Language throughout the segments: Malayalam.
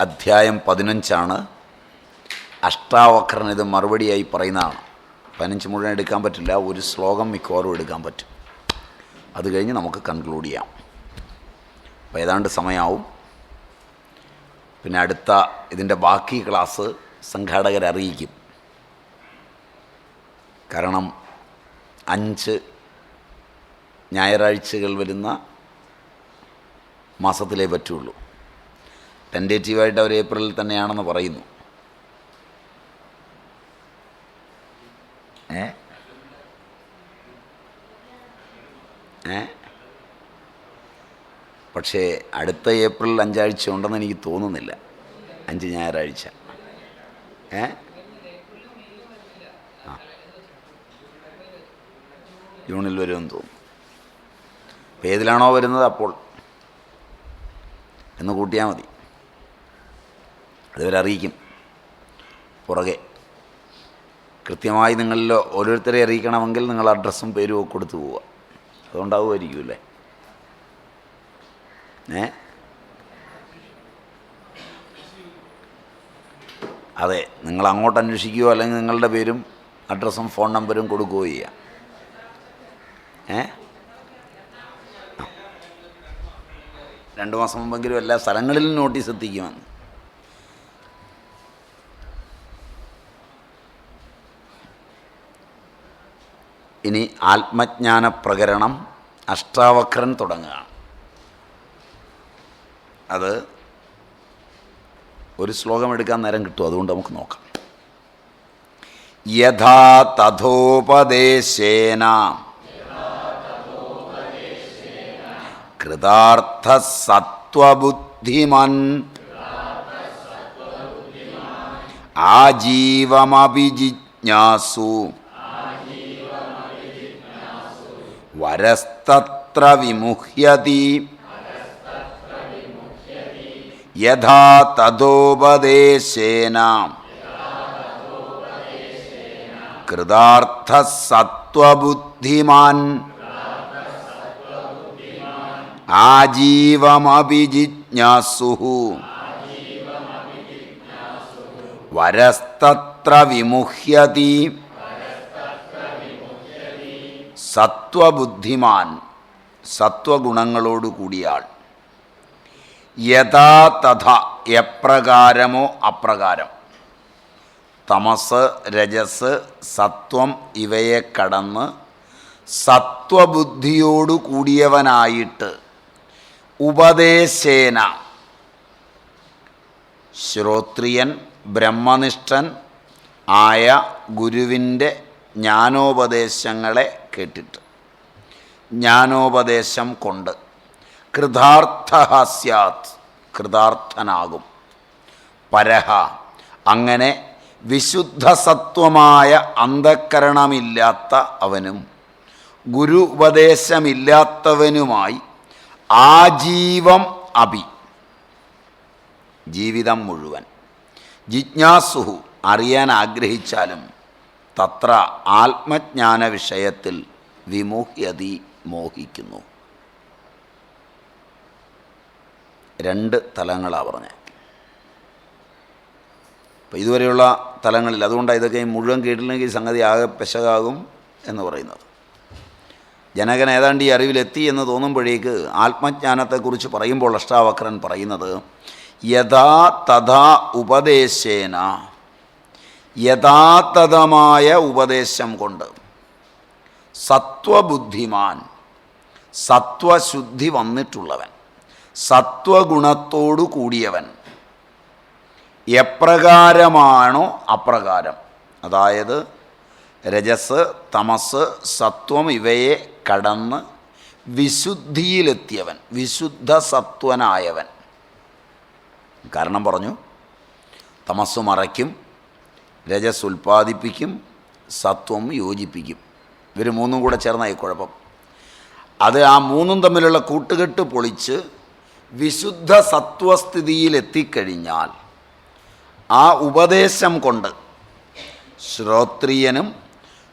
അധ്യായം 15 അഷ്ടാവക്രൻ ഇത് മറുപടിയായി പറയുന്നതാണ്. 15 മുഴുവൻ എടുക്കാൻ പറ്റില്ല, ഒരു ശ്ലോകം മിക്കവാറും എടുക്കാൻ പറ്റും. അത് കഴിഞ്ഞ് നമുക്ക് കൺക്ലൂഡ് ചെയ്യാം. അപ്പോൾ ഏതാണ്ട് സമയമാവും. പിന്നെ അടുത്ത ഇതിൻ്റെ ബാക്കി ക്ലാസ് സംഘാടകരറിയിക്കും. കാരണം 5 ഞായറാഴ്ചകൾ വരുന്ന മാസത്തിലേ പറ്റുള്ളൂ. ടെൻറ്റേറ്റീവായിട്ട് അവർ ഏപ്രിലിൽ തന്നെയാണെന്ന് പറയുന്നു. പക്ഷേ അടുത്ത ഏപ്രിൽ 5 ആഴ്ച ഉണ്ടെന്ന് എനിക്ക് തോന്നുന്നില്ല. 5 ഞായറാഴ്ച ജൂണിൽ വരുമെന്ന് തോന്നുന്നു. അപ്പോൾ ഏതിലാണോ വരുന്നത് അപ്പോൾ എന്ന് കൂട്ടിയാൽ മതി. അതുവരെ പുറകെ കൃത്യമായി നിങ്ങളിൽ ഓരോരുത്തരെ അറിയിക്കണമെങ്കിൽ നിങ്ങൾ അഡ്രസ്സും പേരും ഒക്കെ കൊടുത്തു പോവുക. അതുകൊണ്ടാവുമായിരിക്കുമല്ലേ? അതെ, നിങ്ങൾ അങ്ങോട്ട് അന്വേഷിക്കുകയോ അല്ലെങ്കിൽ നിങ്ങളുടെ പേരും അഡ്രസ്സും ഫോൺ നമ്പരും കൊടുക്കുകയോ ചെയ്യാം. 2 മാസം മുമ്പെങ്കിലും എല്ലാ സ്ഥലങ്ങളിലും നോട്ടീസ് എത്തിക്കുമെന്ന്. ഇനി ആത്മജ്ഞാന പ്രകരണം അഷ്ടാവക്രൻ തുടങ്ങുകയാണ്. അത് ഒരു ശ്ലോകം എടുക്കാൻ നേരം കിട്ടും, അതുകൊണ്ട് നമുക്ക് നോക്കാം. യഥാ തഥോപദേശേന കൃതാർത്ഥ സത്വബുദ്ധിമാൻ ആജീവമഭിജിജ്ഞാസു വരസ്തത്ര വിമുഹ്യതി യഥാ തഥോപദേശേന കൃതാർത്ഥ സത്വബുദ്ധിമാൻ ആജീവമഭിജിജ്ഞാസു വരസ്തത്ര വിമുഹ്യതി സത്വബുദ്ധിമാൻ സത്വഗുണങ്ങളോട് കൂടിയാൾ. യഥാ തഥ എപ്രകാരമോ അപ്രകാരം തമസ് രജസ് സത്വം ഇവയെ കടന്ന് സത്വബുദ്ധിയോടു കൂടിയവനായിട്ട് ഉപദേശേന ശ്രോത്രിയൻ ബ്രഹ്മനിഷ്ഠൻ ആയ ഗുരുവിൻ്റെ ജ്ഞാനോപദേശങ്ങളെ കേട്ടിട്ട് ജ്ഞാനോപദേശം കൊണ്ട് കൃതാർത്ഥ സ്യാത് കൃതാർത്ഥനാകും. പരഹ അങ്ങനെ വിശുദ്ധസത്വമായ അന്ധക്കരണമില്ലാത്ത അവനും ഗുരു ഉപദേശമില്ലാത്തവനുമായി ആജീവം അഭി ജീവിതം മുഴുവൻ ജിജ്ഞാസുഹു അറിയാൻ ആഗ്രഹിച്ചാലും തത്ര ആത്മജ്ഞാന വിഷയത്തിൽ വിമുഹ്യതി മോഹിക്കുന്നു. 2 തലങ്ങളാണ് പറഞ്ഞത്. അപ്പോൾ ഇതുവരെയുള്ള തലങ്ങളിൽ അതുകൊണ്ടാണ് ഇതൊക്കെ മുഴുവൻ കേട്ടില്ലെങ്കിൽ സംഗതി ആകെ പെശകാകും എന്ന് പറയുന്നത്. ജനകൻ ഏതാണ്ട് ഈ അറിവിലെത്തി എന്ന് തോന്നുമ്പോഴേക്ക് ആത്മജ്ഞാനത്തെക്കുറിച്ച് പറയുമ്പോൾ അഷ്ടാവക്രൻ പറയുന്നത് യഥാ തഥാ ഉപദേശേന യഥാതഥമായ ഉപദേശം കൊണ്ട് സത്വബുദ്ധിമാൻ സത്വശുദ്ധി വന്നിട്ടുള്ളവൻ സത്വഗുണത്തോടു കൂടിയവൻ എപ്രകാരമാണോ അപ്രകാരം, അതായത് രജസ് തമസ് സത്വം ഇവയെ കടന്ന് വിശുദ്ധിയിലെത്തിയവൻ വിശുദ്ധ സത്വനായവൻ. കാരണം പറഞ്ഞു, തമസ് മറയ്ക്കും, രജസ് ഉൽപ്പാദിപ്പിക്കും, സത്വം യോജിപ്പിക്കും. ഇവർ 3 കൂടെ ചേർന്നായി കുഴപ്പം. അത് ആ 3 തമ്മിലുള്ള കൂട്ടുകെട്ട് പൊളിച്ച് വിശുദ്ധ സത്വസ്ഥിതിയിലെത്തിക്കഴിഞ്ഞാൽ ആ ഉപദേശം കൊണ്ട് ശ്രോത്രിയനും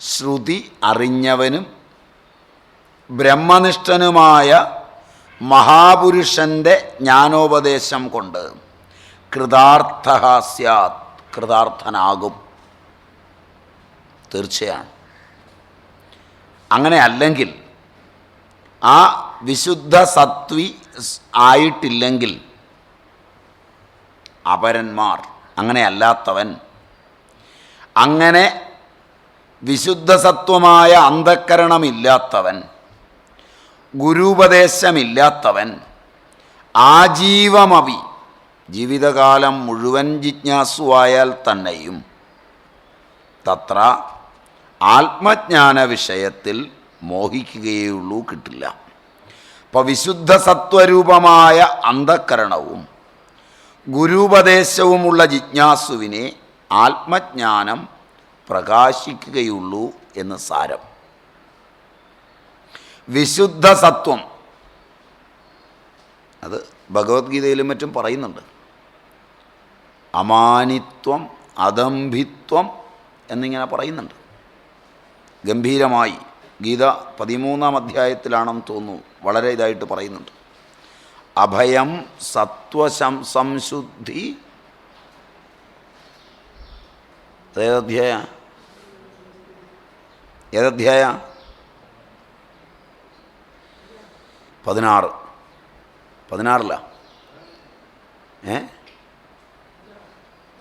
ശ്രുതി അറിഞ്ഞവനും ബ്രഹ്മനിഷ്ഠനുമായ മഹാപുരുഷൻ്റെ ജ്ഞാനോപദേശം കൊണ്ട് കൃതാർത്ഥ സ്യാത്, കൃതാർത്ഥനാകും, തീർച്ചയാണ്. അങ്ങനെ അല്ലെങ്കിൽ ആ വിശുദ്ധ സത്വി ആയിട്ടില്ലെങ്കിൽ അപരന്മാർ, അങ്ങനെ അല്ലാത്തവൻ, അങ്ങനെ വിശുദ്ധ സത്വമായ അന്ധക്കരണമില്ലാത്തവൻ, ഗുരുപദേശമില്ലാത്തവൻ, ആജീവമവി, ജീവിതകാലം മുഴുവൻ ജിജ്ഞാസുവായാൽ തന്നെയും തത്ര ആത്മജ്ഞാന വിഷയത്തിൽ മോഹിക്കുകയുള്ളൂ, കിട്ടില്ല. അപ്പോൾ വിശുദ്ധ സത്വരൂപമായ അന്ധക്കരണവും ഗുരുപദേശവുമുള്ള ജിജ്ഞാസുവിനെ ആത്മജ്ഞാനം പ്രകാശിക്കുകയുള്ളൂ എന്ന് സാരം. വിശുദ്ധ സത്വം അത് ഭഗവത്ഗീതയിലും മറ്റും പറയുന്നുണ്ട്. അമാനിത്വം, അദംഭിത്വം എന്നിങ്ങനെ പറയുന്നുണ്ട് ഗംഭീരമായി. ഗീത 13-ാം അധ്യായത്തിലാണെന്ന് തോന്നുന്നു, വളരെ ഇതായിട്ട് പറയുന്നുണ്ട്. അഭയം, സത്വസംശുദ്ധി, ഏതധ്യായ 16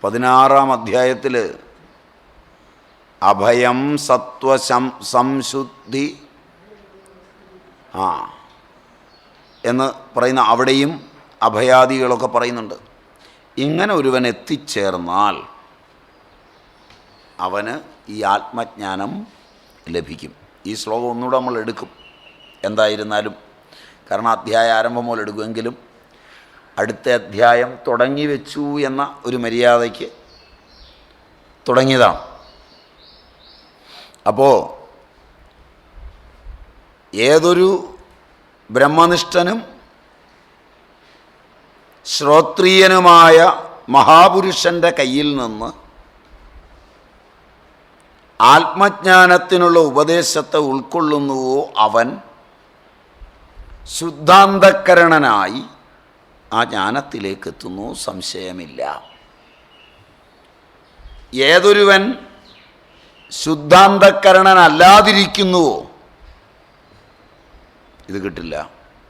16-ാം അധ്യായത്തിൽ അഭയം, സംശുദ്ധി എന്ന് പറയുന്ന അവിടെയും അഭയാദികളൊക്കെ പറയുന്നുണ്ട്. ഇങ്ങനെ ഒരുവൻ എത്തിച്ചേർന്നാൽ അവന് ഈ ആത്മജ്ഞാനം ലഭിക്കും. ഈ ശ്ലോകം ഒന്നുകൂടെ നമ്മൾ എടുക്കും എന്തായിരുന്നാലും, കാരണം അധ്യായ ആരംഭം പോലെ എടുക്കുമെങ്കിലും അടുത്ത അധ്യായം തുടങ്ങി വെച്ചു എന്ന ഒരു മര്യാദയ്ക്ക് തുടങ്ങിയതാണ്. അപ്പോൾ ഏതൊരു ബ്രഹ്മനിഷ്ഠനും ശ്രോത്രീയനുമായ മഹാപുരുഷൻ്റെ കയ്യിൽ നിന്ന് ആത്മജ്ഞാനത്തിനുള്ള ഉപദേശത്തെ ഉൾക്കൊള്ളുന്നുവോ അവൻ ശുദ്ധാന്തക്കരണനായി ആ ജ്ഞാനത്തിലേക്ക് എത്തുന്നു, സംശയമില്ല. ഏതൊരുവൻ ശുദ്ധാന്തക്കരണനല്ലാതിരിക്കുന്നുവോ ഇത് കിട്ടില്ല.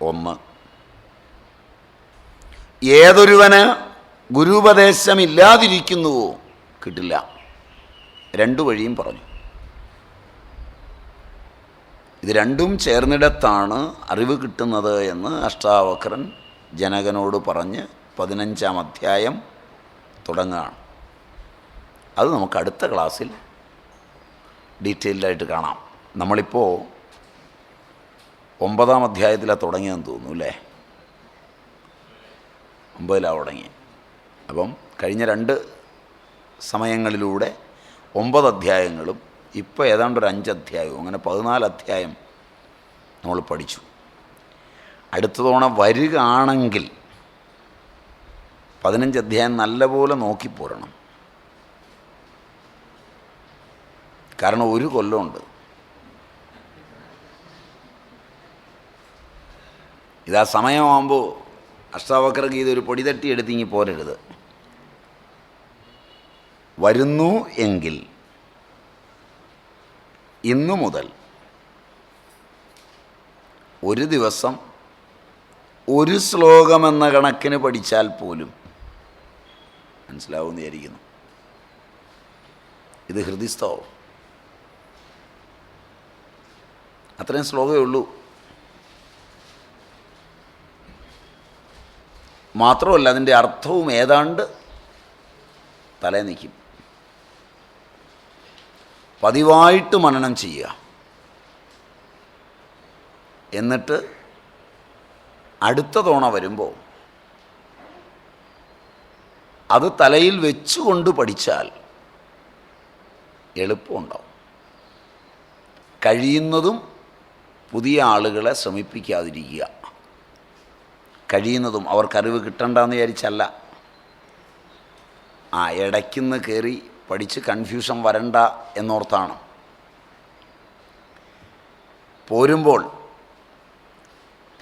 ഒന്ന്. ഏതൊരുവന് ഗുരുപദേശമില്ലാതിരിക്കുന്നുവോ കിട്ടില്ല. രണ്ടു വഴിയും പറഞ്ഞു. ഇത് രണ്ടും ചേർന്നിടത്താണ് അറിവ് കിട്ടുന്നത് എന്ന് അഷ്ടാവക്രൻ ജനകനോട് പറഞ്ഞ് 15-ാം അധ്യായം തുടങ്ങുകയാണ്. അത് നമുക്ക് അടുത്ത ക്ലാസ്സിൽ ഡീറ്റെയിൽഡായിട്ട് കാണാം. നമ്മളിപ്പോൾ 9-ാം അധ്യായത്തിലാണ് തുടങ്ങിയതെന്ന് തോന്നുന്നു അല്ലേ? 9-ലാണ് തുടങ്ങി. അപ്പം കഴിഞ്ഞ 2 സമയങ്ങളിലൂടെ 9 അധ്യായങ്ങളും ഇപ്പോൾ ഏതാണ്ട് ഒരു 5 അധ്യായവും, അങ്ങനെ 14 അധ്യായം നമ്മൾ പഠിച്ചു. അടുത്ത തവണ വരികയാണെങ്കിൽ 15 അധ്യായം നല്ലപോലെ നോക്കിപ്പോരണം. കാരണം ഒരു കൊല്ലമുണ്ട്. ഇതാ സമയമാകുമ്പോൾ അഷ്ടാവക്ര ഗീത ഒരു പൊടി തട്ടി എടുത്തിങ്ങി പോരരുത്. വരുന്നു എങ്കിൽ ഇന്നു മുതൽ ഒരു ദിവസം ഒരു ശ്ലോകമെന്ന കണക്കിന് പഠിച്ചാൽ പോലും മനസ്സിലാവുമെന്ന് വിചാരിക്കുന്നു. ഇത് ഹൃദിസ്ഥവും അത്രയും ശ്ലോകമേ ഉള്ളൂ. മാത്രമല്ല അതിൻ്റെ അർത്ഥവും ഏതാണ്ട് തലേ നിൽക്കും. പതിവായിട്ട് മനനം ചെയ്യുക. എന്നിട്ട് അടുത്ത തവണ വരുമ്പോൾ അത് തലയിൽ വെച്ചുകൊണ്ട് പഠിച്ചാൽ എളുപ്പമുണ്ടാവും. കഴിയുന്നതും പുതിയ ആളുകളെ ശ്രമിപ്പിക്കാതിരിക്കുക. കഴിയുന്നതും അവർക്കറിവ് കിട്ടണ്ടെന്ന് വിചാരിച്ചല്ല, ഇടയ്ക്കുന്ന് കയറി പഠിച്ച് കൺഫ്യൂഷൻ വരണ്ട എന്നോർത്താണ്. പോരുമ്പോൾ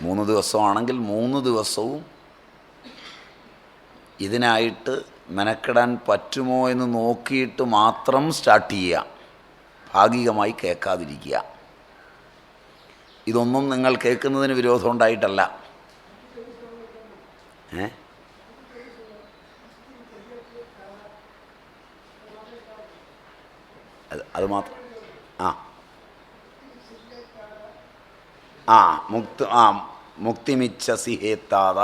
3 ദിവസമാണെങ്കിൽ 3 ദിവസവും ഇതിനായിട്ട് മെനക്കെടാൻ പറ്റുമോ എന്ന് നോക്കിയിട്ട് മാത്രം സ്റ്റാർട്ട് ചെയ്യുക, ഭാഗികമായി കേൾക്കാതിരിക്കുക. ഇതൊന്നും നിങ്ങൾ കേൾക്കുന്നതിന് വിരോധം ഉണ്ടായിട്ടല്ല. അത് മാത്രം. മുക്തിമിച്ഛസി ഹേത്താത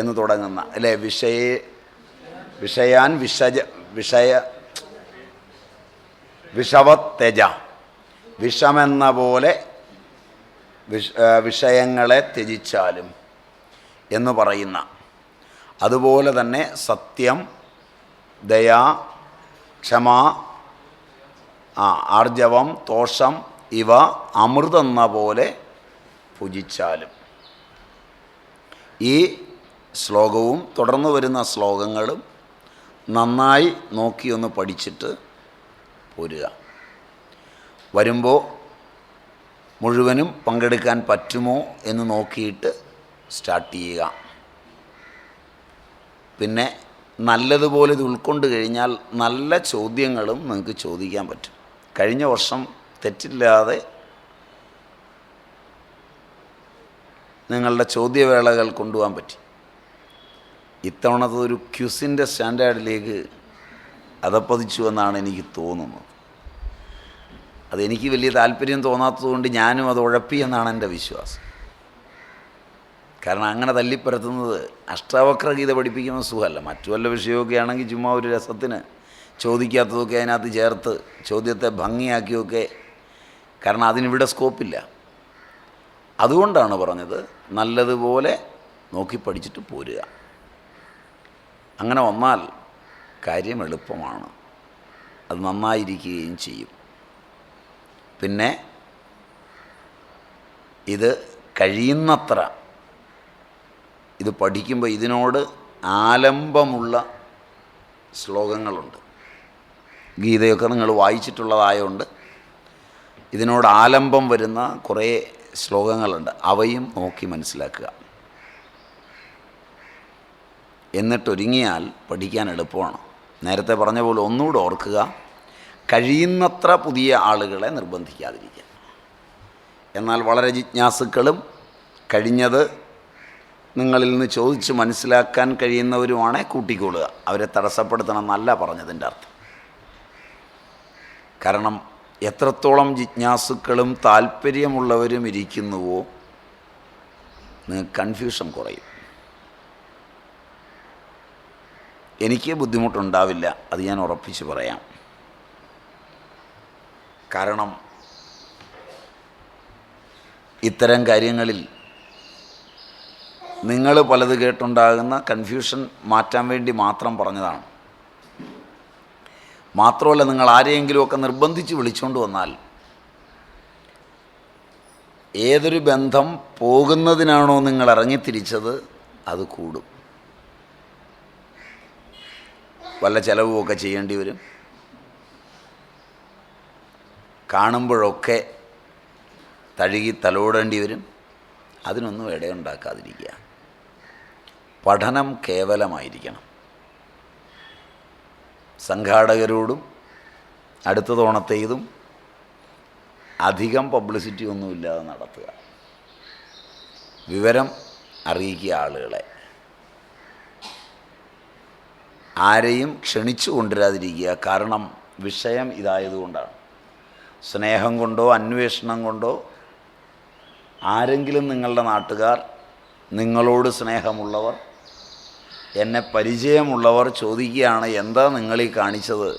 എന്ന് തുടങ്ങുന്ന അല്ലേ, വിഷയാൻ വിഷവത്തെജ, വിഷമെന്ന പോലെ വിഷയങ്ങളെ ത്യജിച്ചാലും എന്ന് പറയുന്ന, അതുപോലെ തന്നെ സത്യം, ദയ, ക്ഷമ, ആർജവം, തോഷം ഇവ അമൃതെന്ന പോലെ ഭുജിച്ചാലും. ഈ ശ്ലോകവും തുടർന്ന് വരുന്ന ശ്ലോകങ്ങളും നന്നായി നോക്കിയൊന്ന് പഠിച്ചിട്ട് പോരുക. വരുമ്പോൾ മുഴുവനും പങ്കെടുക്കാൻ പറ്റുമോ എന്ന് നോക്കിയിട്ട് സ്റ്റാർട്ട് ചെയ്യുക. പിന്നെ നല്ലതുപോലെ ഇത് ഉൾക്കൊണ്ട് കഴിഞ്ഞാൽ നല്ല ചോദ്യങ്ങളും നിങ്ങൾക്ക് ചോദിക്കാൻ പറ്റും. കഴിഞ്ഞ വർഷം തെറ്റില്ലാതെ നിങ്ങളുടെ ചോദ്യവേളകൾ കൊണ്ടുപോകാൻ പറ്റി. ഇത്തവണത്തെ ഒരു ക്യുസിൻ്റെ സ്റ്റാൻഡേർഡിലേക്ക് അതപ്പതിച്ചു എന്നാണ് എനിക്ക് തോന്നുന്നത്. അതെനിക്ക് വലിയ താല്പര്യം തോന്നാത്തതുകൊണ്ട് ഞാനും അത് ഉഴപ്പി എന്നാണ് എൻ്റെ വിശ്വാസം. കാരണം അങ്ങനെ തല്ലിപ്പരത്തുന്നത് അഷ്ടാവക്രഗീത പഠിപ്പിക്കുന്ന സുഖമല്ല. മറ്റു വല്ല വിഷയമൊക്കെ ആണെങ്കിൽ ചുമ്മാ ഒരു രസത്തിന് ചോദിക്കാത്തതൊക്കെ അതിനകത്ത് ചേർത്ത് ചോദ്യത്തെ ഭംഗിയാക്കിയൊക്കെ, കാരണം അതിനിവിടെ സ്കോപ്പില്ല. അതുകൊണ്ടാണ് പറഞ്ഞത് നല്ലതുപോലെ നോക്കി പഠിച്ചിട്ട് പോരുക. അങ്ങനെ വന്നാൽ കാര്യം എളുപ്പമാണ്, അത് നന്നായിരിക്കുകയും ചെയ്യും. പിന്നെ ഇത് കഴിയുന്നത്ര ഇത് പഠിക്കുമ്പോൾ ഇതിനോട് ആലംബമുള്ള ശ്ലോകങ്ങളുണ്ട്. ഗീതയൊക്കെ നിങ്ങൾ വായിച്ചിട്ടുള്ളതായതുകൊണ്ട് ഇതിനോട് ആലംബം വരുന്ന കുറേ ശ്ലോകങ്ങളുണ്ട്. അവയും നോക്കി മനസ്സിലാക്കുക. എന്നിട്ടൊരുങ്ങിയാൽ പഠിക്കാൻ എളുപ്പമാണ്. നേരത്തെ പറഞ്ഞ പോലെ ഒന്നുകൂടെ ഓർക്കുക, കഴിയുന്നത്ര പുതിയ ആളുകളെ നിർബന്ധിക്കാതിരിക്കുക. എന്നാൽ വളരെ ജിജ്ഞാസുക്കളും കഴിഞ്ഞത് നിങ്ങളിൽ നിന്ന് ചോദിച്ച് മനസ്സിലാക്കാൻ കഴിയുന്നവരുമാണെ കൂട്ടിക്കൊള്ളുക. അവരെ തടസ്സപ്പെടുത്തണം എന്നല്ല പറഞ്ഞതിൻ്റെ അർത്ഥം. കാരണം എത്രത്തോളം ജിജ്ഞാസുക്കളും താല്പര്യമുള്ളവരും ഇരിക്കുന്നുവോ നിങ്ങൾക്ക് കൺഫ്യൂഷൻ കുറയും. എനിക്ക് ബുദ്ധിമുട്ടുണ്ടാവില്ല, അത് ഞാൻ ഉറപ്പിച്ച് പറയാം. കാരണം ഇത്തരം കാര്യങ്ങളിൽ നിങ്ങൾ പലത് കേട്ടുണ്ടാകുന്ന കൺഫ്യൂഷൻ മാറ്റാൻ വേണ്ടി മാത്രം പറഞ്ഞതാണ്. മാത്രമല്ല, നിങ്ങൾ ആരെയെങ്കിലുമൊക്കെ നിർബന്ധിച്ച് വിളിച്ചുകൊണ്ട് വന്നാൽ ഏതൊരു ബന്ധം പോകുന്നതിനാണോ നിങ്ങൾ ഇറങ്ങിത്തിരിച്ചത് അത് കൂടും. വല്ല ചിലവുമൊക്കെ ചെയ്യേണ്ടി വരും. കാണുമ്പോഴൊക്കെ തഴുകി തലോടേണ്ടി വരും. അതിനൊന്നും ഇടയുണ്ടാക്കാതിരിക്കുക. പഠനം കേവലമായിരിക്കണം. സംഘാടകരോടും അടുത്ത തവണത്തേതും അധികം പബ്ലിസിറ്റി ഒന്നുമില്ലാതെ നടത്തുക. വിവരം അറിയിക്കുക ആളുകളെ. ആരെയും ക്ഷണിച്ചു കൊണ്ടുവരാതിരിക്കുക. കാരണം വിഷയം ഇതായതുകൊണ്ടാണ്. സ്നേഹം കൊണ്ടോ അന്വേഷണം കൊണ്ടോ ആരെങ്കിലും നിങ്ങളുടെ നാട്ടുകാർ, നിങ്ങളോട് സ്നേഹമുള്ളവർ, എന്നെ പരിചയമുള്ളവർ ചോദിക്കുകയാണ് എന്താ നിങ്ങളീ കാണിച്ചത്,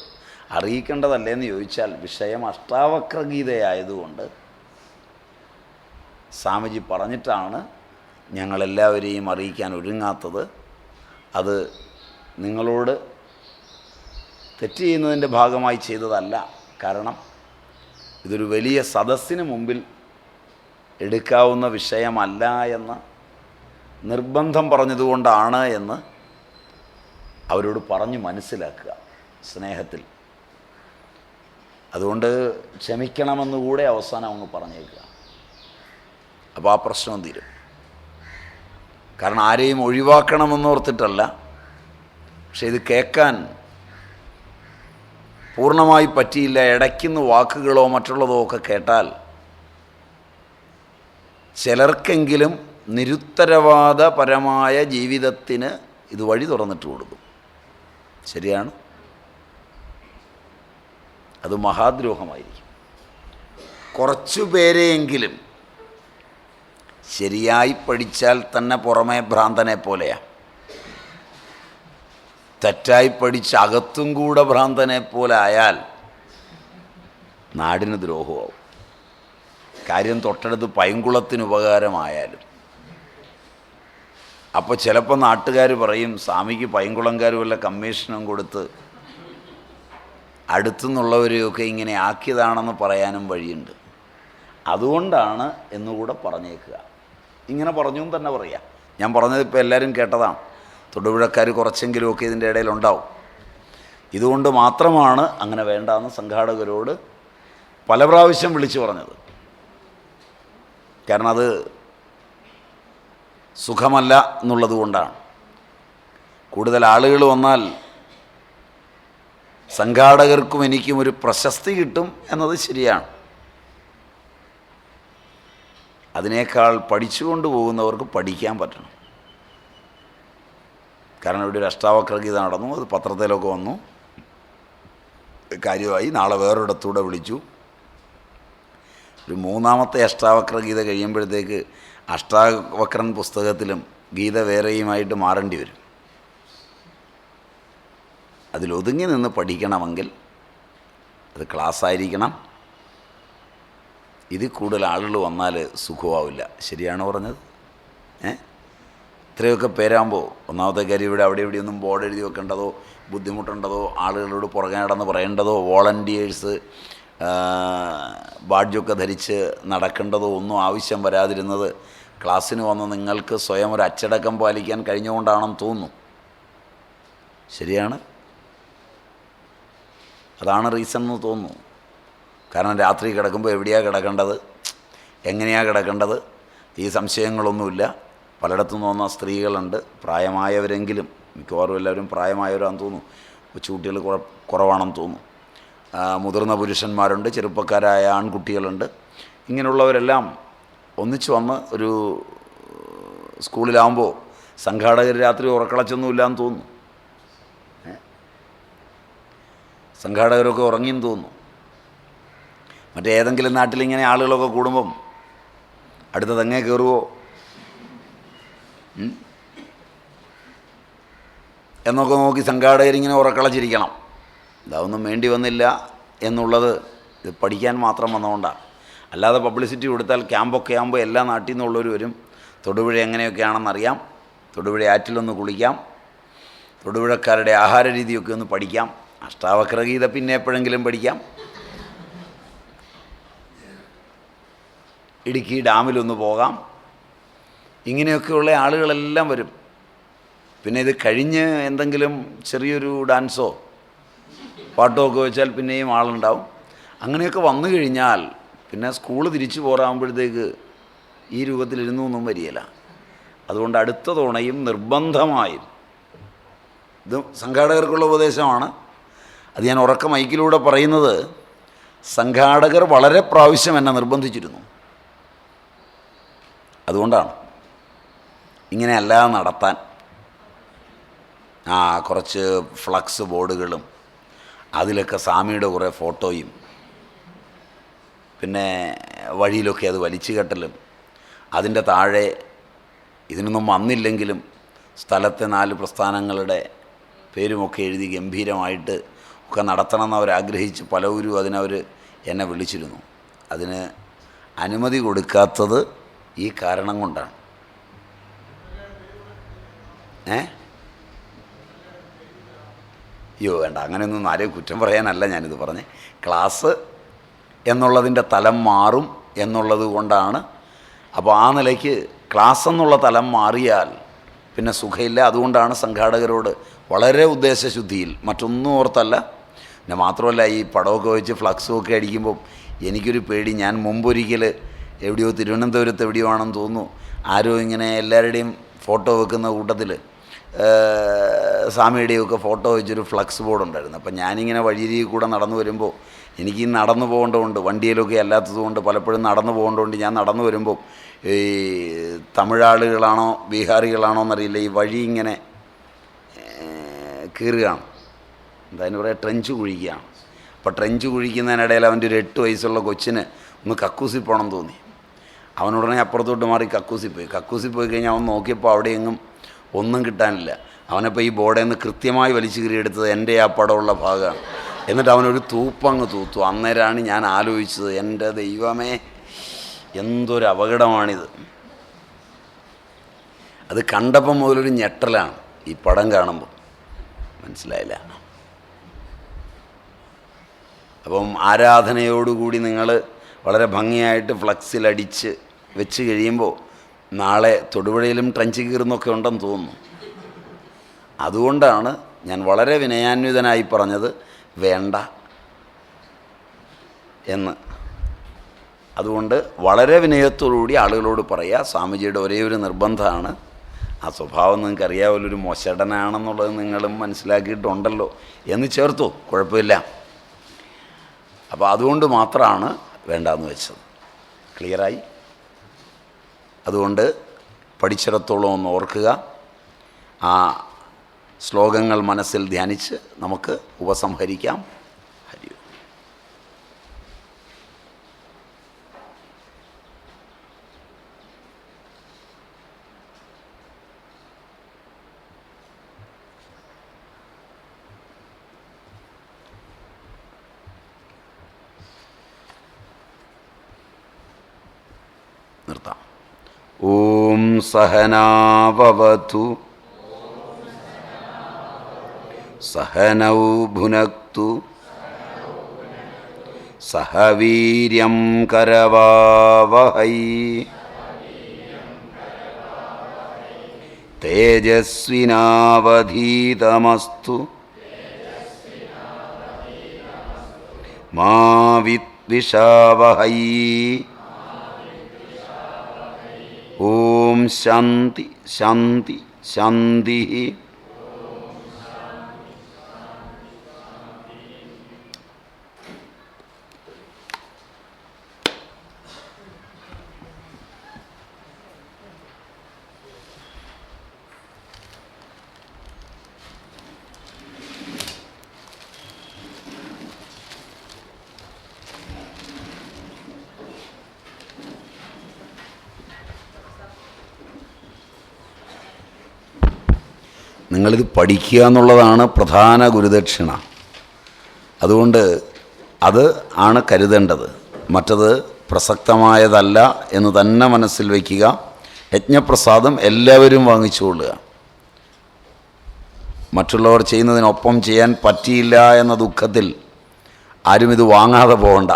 അറിയിക്കേണ്ടതല്ലേന്ന് ചോദിച്ചാൽ വിഷയം അഷ്ടാവക്രഗീതയായതുകൊണ്ട് സ്വാമിജി പറഞ്ഞിട്ടാണ് ഞങ്ങളെല്ലാവരെയും അറിയിക്കാൻ ഒരുങ്ങാത്തത്. അത് നിങ്ങളോട് തെറ്റ് ചെയ്യുന്നതിൻ്റെ ഭാഗമായി ചെയ്തതല്ല. കാരണം ഇതൊരു വലിയ സദസ്സിന് മുമ്പിൽ എടുക്കാവുന്ന വിഷയമല്ല എന്ന് നിർബന്ധം പറഞ്ഞതുകൊണ്ടാണ് എന്ന് അവരോട് പറഞ്ഞു മനസ്സിലാക്കുക സ്നേഹത്തിൽ. അതുകൊണ്ട് ക്ഷമിക്കണമെന്നുകൂടെ അവസാനം അങ്ങ് പറഞ്ഞേക്കുക. അപ്പോൾ ആ പ്രശ്നം തീരും. കാരണം ആരെയും ഒഴിവാക്കണമെന്നോർത്തിട്ടല്ല, പക്ഷെ ഇത് കേൾക്കാൻ പൂർണ്ണമായി പറ്റിയില്ല. ഇടയ്ക്കുന്ന് വാക്കുകളോ മറ്റുള്ളതോ ഒക്കെ കേട്ടാൽ ചിലർക്കെങ്കിലും നിരുത്തരവാദപരമായ ജീവിതത്തിന് ഇത് വഴി തുറന്നിട്ട് കൊടുക്കും. ശരിയാണ്, അത് മഹാദ്രോഹമായിരിക്കും. കുറച്ചു പേരെയെങ്കിലും ശരിയായി പഠിച്ചാൽ തന്നെ പുറമേ ഭ്രാന്തനെ പോലെയാണ്, തെറ്റായി പഠിച്ച് അകത്തും കൂടെ ഭ്രാന്തനെ പോലെ ആയാൽ നാടിന് ദ്രോഹമാവും. കാര്യം തൊട്ടടുത്ത് പൈങ്കുളത്തിന് ഉപകാരമായാലും. അപ്പോൾ ചിലപ്പോൾ നാട്ടുകാർ പറയും സ്വാമിക്ക് പൈങ്കുളംകാർ വല്ല കമ്മീഷനും കൊടുത്ത് അടുത്തുനിന്നുള്ളവരെയൊക്കെ ഇങ്ങനെ ആക്കിയതാണെന്ന് പറയാനും വഴിയുണ്ട്. അതുകൊണ്ടാണ് എന്നുകൂടെ പറഞ്ഞേക്കുക. ഇങ്ങനെ പറഞ്ഞു തന്നെ പറയാം. ഞാൻ പറഞ്ഞത് ഇപ്പോൾ എല്ലാവരും കേട്ടതാണ്. തൊടുപുഴക്കാർ കുറച്ചെങ്കിലുമൊക്കെ ഇതിൻ്റെ ഇടയിലുണ്ടാവും. ഇതുകൊണ്ട് മാത്രമാണ് അങ്ങനെ വേണ്ടാന്ന് സംഘാടകരോട് പല പ്രാവശ്യം വിളിച്ചു പറഞ്ഞത്. കാരണം അത് സുഖമല്ല എന്നുള്ളത് കൊണ്ടാണ്. കൂടുതൽ ആളുകൾ വന്നാൽ സംഘാടകർക്കും എനിക്കും ഒരു പ്രശസ്തി കിട്ടും എന്നത് ശരിയാണ്. അതിനേക്കാൾ പഠിച്ചുകൊണ്ട് പോകുന്നവർക്ക് പഠിക്കാൻ പറ്റണം. കാരണം ഇവിടെ ഒരു അഷ്ടാവക്രഗീത നടന്നു, അത് പത്രത്തിലൊക്കെ വന്നു, കാര്യമായി. നാളെ വേറൊരിടത്തൂടെ വിളിച്ചു. ഒരു മൂന്നാമത്തെ അഷ്ടാവക്രഗീത കഴിയുമ്പോഴത്തേക്ക് അഷ്ടാവക്രൻ പുസ്തകത്തിലും ഗീത വേറെയുമായിട്ട് മാറേണ്ടി വരും. അതിലൊതുങ്ങി നിന്ന് പഠിക്കണമെങ്കിൽ അത് ക്ലാസ്സായിരിക്കണം. ഇതിൽ കൂടുതൽ ആളുകൾ വന്നാൽ സുഖമാവില്ല. ശരിയാണോ പറഞ്ഞത്? ഇത്രയൊക്കെ പേരാകുമ്പോൾ ഒന്നാമത്തെ കാര്യം ഇവിടെ അവിടെ ഇവിടെയൊന്നും ബോർഡ് എഴുതി വെക്കേണ്ടതോ ബുദ്ധിമുട്ടുണ്ടതോ ആളുകളോട് പുറകെ നടന്ന് പറയേണ്ടതോ വോളണ്ടിയേഴ്സ് ബാഡ്ജൊക്കെ ധരിച്ച് നടക്കേണ്ടതോ ഒന്നും ആവശ്യം വരാതിരുന്നത് ക്ലാസ്സിന് വന്ന് നിങ്ങൾക്ക് സ്വയം ഒരു അച്ചടക്കം പാലിക്കാൻ കഴിഞ്ഞുകൊണ്ടാണെന്ന് തോന്നുന്നു. ശരിയാണ്, അതാണ് റീസൺ എന്ന് തോന്നുന്നു. കാരണം രാത്രി കിടക്കുമ്പോൾ എവിടെയാണ് കിടക്കേണ്ടത്, എങ്ങനെയാണ് കിടക്കേണ്ടത്, ഈ സംശയങ്ങളൊന്നുമില്ല. പലയിടത്തും തോന്നുന്ന സ്ത്രീകളുണ്ട്, പ്രായമായവരെങ്കിലും, മിക്കവാറും എല്ലാവരും പ്രായമായവരാണെന്ന് തോന്നുന്നു, കൊച്ചുകുട്ടികൾ കുറവാണെന്ന് തോന്നുന്നു. മുതിർന്ന പുരുഷന്മാരുണ്ട്, ചെറുപ്പക്കാരായ ആൺകുട്ടികളുണ്ട്. ഇങ്ങനെയുള്ളവരെല്ലാം ഒന്നിച്ച് വന്ന് ഒരു സ്കൂളിലാവുമ്പോൾ സംഘാടകർ രാത്രി ഉറക്കളച്ചൊന്നുമില്ലാന്ന് തോന്നുന്നു. സംഘാടകരൊക്കെ ഉറങ്ങിയെന്ന് തോന്നുന്നു. മറ്റേതെങ്കിലും നാട്ടിലിങ്ങനെ ആളുകളൊക്കെ കൂടുമ്പം അടുത്ത തെങ്ങേ കയറുമോ എന്നൊക്കെ നോക്കി സംഘാടകരിങ്ങനെ ഉറക്കളച്ചിരിക്കണം. ഇതൊന്നും വേണ്ടി വന്നില്ല എന്നുള്ളത് ഇത് പഠിക്കാൻ മാത്രം വന്നതുകൊണ്ടാണ്. അല്ലാതെ പബ്ലിസിറ്റി കൊടുത്താൽ ക്യാമ്പൊക്കെ ആകുമ്പോൾ എല്ലാ നാട്ടിൽ നിന്നുള്ളവർ വരും. തൊടുപുഴ എങ്ങനെയൊക്കെയാണെന്നറിയാം, തൊടുപുഴ ആറ്റിലൊന്ന് കുളിക്കാം, തൊടുപുഴക്കാരുടെ ആഹാര രീതിയൊക്കെ ഒന്ന് പഠിക്കാം, അഷ്ടാവക്രഗീത പിന്നെ എപ്പോഴെങ്കിലും പഠിക്കാം, ഇടുക്കി ഡാമിലൊന്ന് പോകാം. ഇങ്ങനെയൊക്കെയുള്ള ആളുകളെല്ലാം വരും. പിന്നെ ഇത് കഴിഞ്ഞ് എന്തെങ്കിലും ചെറിയൊരു ഡാൻസോ പാട്ടോ ഒക്കെ വെച്ചാൽ പിന്നെയും ആളുണ്ടാവും. അങ്ങനെയൊക്കെ വന്നു കഴിഞ്ഞാൽ പിന്നെ സ്കൂൾ തിരിച്ചു പോരാകുമ്പോഴത്തേക്ക് ഈ രൂപത്തിലിരുന്നൊന്നും വരികയില്ല. അതുകൊണ്ട് അടുത്ത തവണയും നിർബന്ധമായും, ഇത് സംഘാടകർക്കുള്ള ഉപദേശമാണ്, അത് ഞാൻ ഉറക്ക മൈക്കിലൂടെ പറയുന്നത്. സംഘാടകർ വളരെ പ്രാവശ്യം എന്നെ നിർബന്ധിച്ചിരുന്നു. അതുകൊണ്ടാണ് ഇങ്ങനെയല്ലാതെ നടത്താൻ. കുറച്ച് ഫ്ലക്സ് ബോർഡുകളും അതിലൊക്കെ സ്വാമിയുടെ കുറേ ഫോട്ടോയും പിന്നെ വഴിയിലൊക്കെ അത് വലിച്ചു കെട്ടലും അതിൻ്റെ താഴെ ഇതിനൊന്നും വന്നില്ലെങ്കിലും സ്ഥലത്തെ 4 പ്രസ്ഥാനങ്ങളുടെ പേരുമൊക്കെ എഴുതി ഗംഭീരമായിട്ട് ഒക്കെ നടത്തണമെന്ന് അവരാഗ്രഹിച്ച് പലവരും അതിനവർ എന്നെ വിളിച്ചിരുന്നു. അതിന് അനുമതി കൊടുക്കാത്തത് ഈ കാരണം കൊണ്ടാണ്. അയ്യോ വേണ്ട, അങ്ങനെയൊന്നും ആരെയും കുറ്റം പറയാനല്ല ഞാനിത് പറഞ്ഞത്. ക്ലാസ് എന്നുള്ളതിൻ്റെ തലം മാറും എന്നുള്ളത് കൊണ്ടാണ്. അപ്പോൾ ആ നിലയ്ക്ക് ക്ലാസ് എന്നുള്ള തലം മാറിയാൽ പിന്നെ സുഖമില്ല. അതുകൊണ്ടാണ് സംഘാടകരോട് വളരെ ഉദ്ദേശശുദ്ധിയിൽ, മറ്റൊന്നും ഓർത്തല്ല. പിന്നെ മാത്രമല്ല, ഈ പടമൊക്കെ വെച്ച് ഫ്ലക്സും ഒക്കെ അടിക്കുമ്പം എനിക്കൊരു പേടി. ഞാൻ മുമ്പൊരിക്കൽ എവിടെയോ തിരുവനന്തപുരത്ത് എവിടെയോ ആണെന്ന് തോന്നുന്നു, ആരോ ഇങ്ങനെ എല്ലാവരുടെയും ഫോട്ടോ വെക്കുന്ന കൂട്ടത്തിൽ സ്വാമിയുടെയൊക്കെ ഫോട്ടോ വെച്ചൊരു ഫ്ലക്സ് ബോർഡ് ഉണ്ടായിരുന്നു. അപ്പം ഞാനിങ്ങനെ വഴിയിൽ കൂടെ നടന്നു വരുമ്പോൾ എനിക്ക് നടന്നു പോകേണ്ടതുകൊണ്ട്, വണ്ടിയിലൊക്കെ അല്ലാത്തതുകൊണ്ട് പലപ്പോഴും നടന്നു പോകേണ്ടതുകൊണ്ട് ഞാൻ നടന്നു വരുമ്പോൾ ഈ തമിഴാളുകളാണോ ബീഹാറികളാണോ എന്നറിയില്ല, ഈ വഴി ഇങ്ങനെ കീറുകയാണ്, എന്തായാലും പറയുക ട്രെഞ്ച് കുഴിക്കുകയാണ്. അപ്പോൾ ട്രെഞ്ച് കുഴിക്കുന്നതിനിടയിൽ അവൻ്റെ ഒരു 8 വയസ്സുള്ള കൊച്ചിന് ഒന്ന് കക്കൂസി പോകണം തോന്നി. അവനുടനെ അപ്പുറത്തോട്ട് മാറി കക്കൂസി പോയി കഴിഞ്ഞാൽ അവൻ നോക്കിയപ്പോൾ അവിടെ എങ്ങും ഒന്നും കിട്ടാനില്ല. അവനപ്പോൾ ഈ ബോർഡിൽ നിന്ന് കൃത്യമായി വലിച്ചു കീറിയെടുത്തത് എൻ്റെ ആ പടമുള്ള ഭാഗമാണ്. എന്നിട്ട് അവനൊരു തൂപ്പങ്ങ് തൂത്തു. അന്നേരമാണ് ഞാൻ ആലോചിച്ചത്, എൻ്റെ ദൈവമേ എന്തൊരു അപകടമാണിത്. അത് കണ്ടപ്പം മുതലൊരു ഞെട്ടലാണ് ഈ പടം കാണുമ്പോൾ, മനസ്സിലായില്ല. അപ്പം ആരാധനയോടുകൂടി നിങ്ങൾ വളരെ ഭംഗിയായിട്ട് ഫ്ലക്സിലടിച്ച് വെച്ച് കഴിയുമ്പോൾ നാളെ തൊടുപുഴയിലും ട്രെഞ്ച് കീറുന്നൊക്കെ ഉണ്ടെന്ന് തോന്നുന്നു. അതുകൊണ്ടാണ് ഞാൻ വളരെ വിനയാന്വിതനായി പറഞ്ഞത് വേണ്ട എന്ന്. അതുകൊണ്ട് വളരെ വിനയത്തോടുകൂടി ആളുകളോട് പറയുക, സ്വാമിജിയുടെ ഒരേ ഒരു നിർബന്ധമാണ്, ആ സ്വഭാവം നിങ്ങൾക്ക് അറിയാമല്ലോ, ഒരു മൊശടനാണെന്നുള്ളത് നിങ്ങളും മനസ്സിലാക്കിയിട്ടുണ്ടല്ലോ എന്ന് ചേർത്തു, കുഴപ്പമില്ല. അപ്പോൾ അതുകൊണ്ട് മാത്രമാണ് വേണ്ടാന്ന് വെച്ചത്. ക്ലിയറായി? അതുകൊണ്ട് പഠിച്ചിടത്തോളം ഒന്ന് ഓർക്കുക, ആ ശ്ലോകങ്ങൾ മനസ്സിൽ ധ്യാനിച്ച് നമുക്ക് ഉപസംഹരിക്കാം. ഹരി ഓം. നിർത്താം. ഓം സഹനാവവതു സഹനൗ ഭുനക്തു സഹ വീര്യം കരവാവഹൈ തേജസ്വിനാവധീതമസ്തു മാ വിദ്വിഷാവഹൈ. ഓം ശാന്തി ശാന്തി ശാന്തി. നിങ്ങളിത് പഠിക്കുക എന്നുള്ളതാണ് പ്രധാന ഗുരുദക്ഷിണ. അതുകൊണ്ട് അത് ആണ് കരുതേണ്ടത്, മറ്റത് പ്രസക്തമായതല്ല എന്ന് തന്നെ മനസ്സിൽ വയ്ക്കുക. യജ്ഞപ്രസാദം എല്ലാവരും വാങ്ങിച്ചുകൊള്ളുക. മറ്റുള്ളവർ ചെയ്യുന്നതിനൊപ്പം ചെയ്യാൻ പറ്റിയില്ല എന്ന ദുഃഖത്തിൽ ആരും ഇത് വാങ്ങാതെ പോകണ്ട.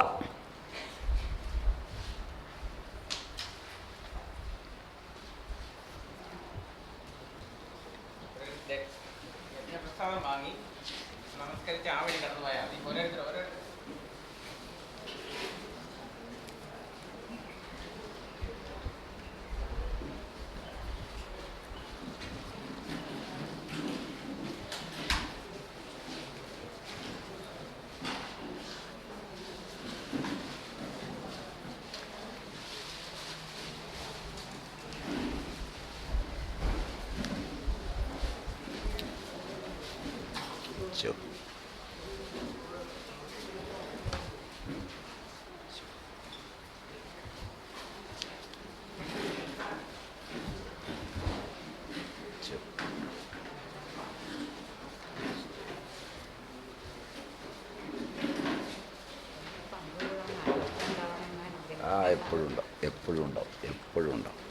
എപ്പോഴും ഉണ്ടാവും, എപ്പോഴും ഉണ്ടാവും, എപ്പോഴും ഉണ്ടാവും,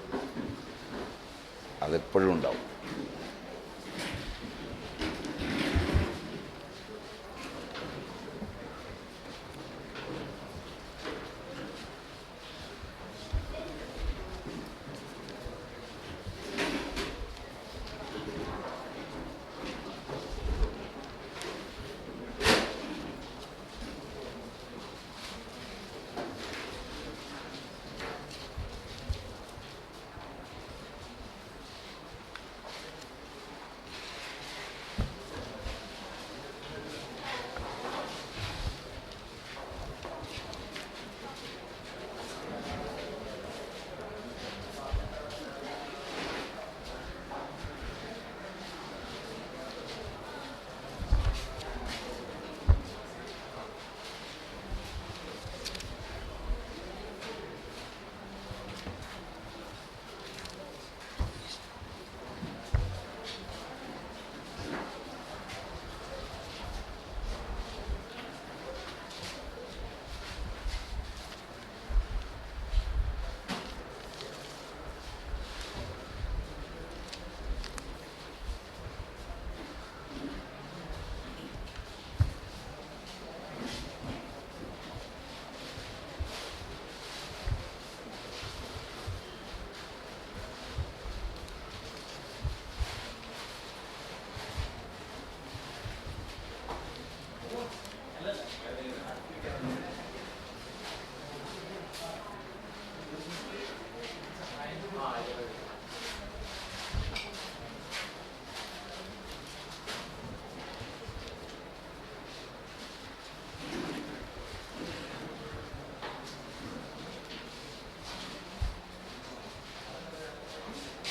അതെപ്പോഴും ഉണ്ടാവും.